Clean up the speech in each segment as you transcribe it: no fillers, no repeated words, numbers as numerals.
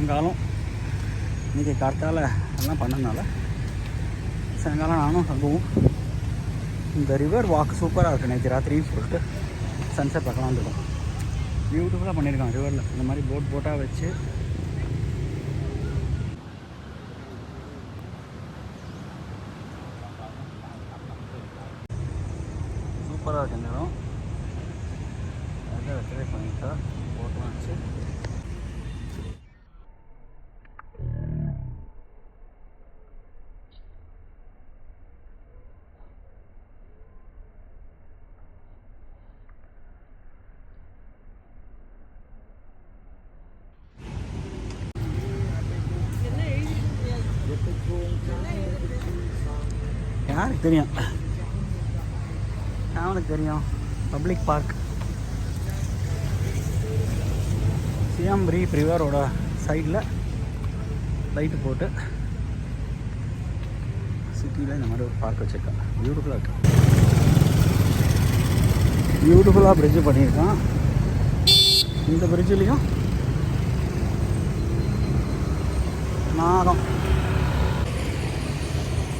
சாயங்காலம் இன்றைக்கி காத்தால் எல்லாம் பண்ணதுனால சாயங்காலம் நானும் அங்கவும் இந்த ரிவர் வாக் சூப்பராக இருக்குது. நேற்று ராத்திரின்னு சொல்லிட்டு சன்செட் பார்க்கலாம் வந்துடும். பியூட்டிஃபுல்லாக பண்ணியிருக்காங்க ரிவரில். இந்த மாதிரி போட்டாக வச்சு சூப்பராக இருக்குது இந்த இடம். அதை ட்ரை பண்ணிட்டா போட்டெலாம் வச்சு யாருக்கு தெரியும், அவனுக்கு தெரியும். பப்ளிக் பார்க் சியாம் ரீப் ரிவரோட சைடில் லைட்டு போட்டு சிட்டியில் இந்த மாதிரி ஒரு பார்க் வச்சுருக்கான். பியூட்டிஃபுல்லாக இருக்கு. பியூட்டிஃபுல்லாக பிரிட்ஜு பண்ணியிருக்கான். இந்த பிரிட்ஜுலேயும் நாகம்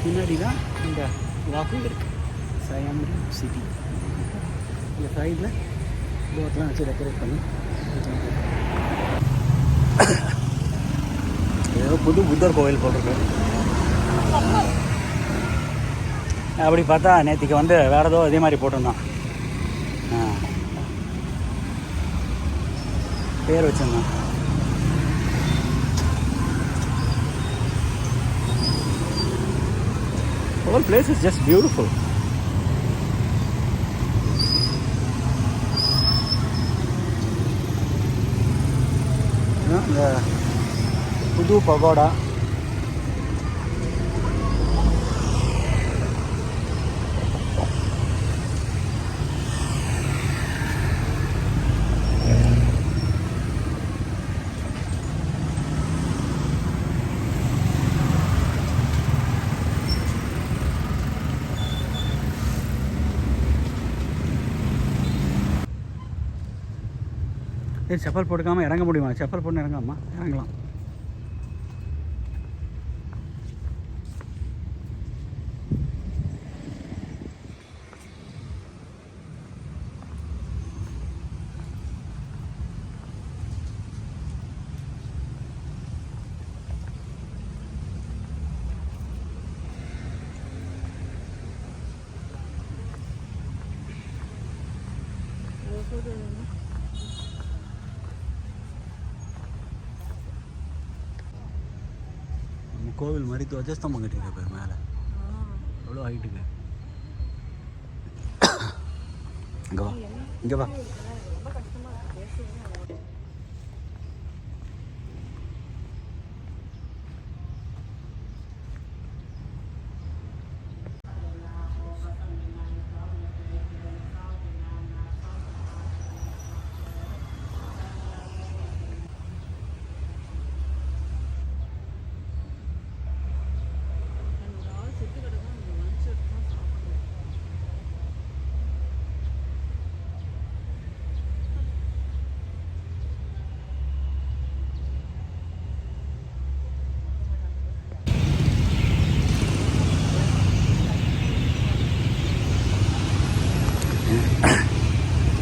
பின்னாடி தான் இந்த வாக்கிங் இருக்குது. சயாம் ரீப் சிட்டி இந்த சைடில் போட்லாம் வச்சு டெக்கரேட் பண்ணி ஏதோ புது புத்தர் கோவில் போட்டிருக்கு. அப்படி பார்த்தா நேற்றுக்கு வந்து வேறு ஏதோ அதே மாதிரி போட்டிருந்தான். பேர் வச்சுருந்தான். whole place is just beautiful. இந்த புது பகோடா செப்பல் போட்டுக்காமல் இறங்க முடியுமா? செப்பல் போட்டு இறங்காமா? இறங்கலாம். கோவில் மாதிரி துவஜஸ்தம்பம் கட்டிருக்க பேர் மேலே எவ்வளோ ஹைட்டுக்கு. இங்கே வா, இங்கே வா.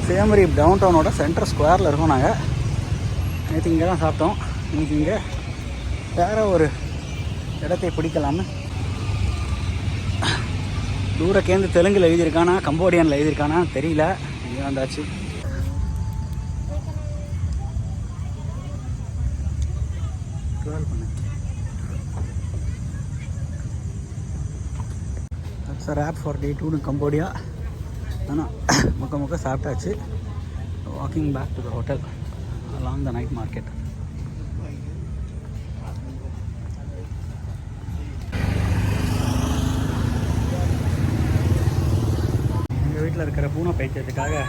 சியாம் ரீப் டவுன் டவுனோட சென்ட்ரல் ஸ்கொயரில் இருக்கோம் நாங்கள். நேற்று இங்கே தான் சாப்பிட்டோம். இன்றைக்கி இங்கே வேறு ஒரு இடத்தை பிடிக்கலான்னு தூரக்கேந்து தெலுங்கில் எழுதியிருக்கானா கம்போடியனில் எழுதியிருக்கானா தெரியல. இங்கே வந்தாச்சு. That's a wrap for day 2 in Cambodia. ஆனால் முக்க சாப்பிட்டாச்சு. Walking back to the hotel along the night market. எங்கள் வீட்டில் இருக்கிற பூனை பைத்தியத்துக்காக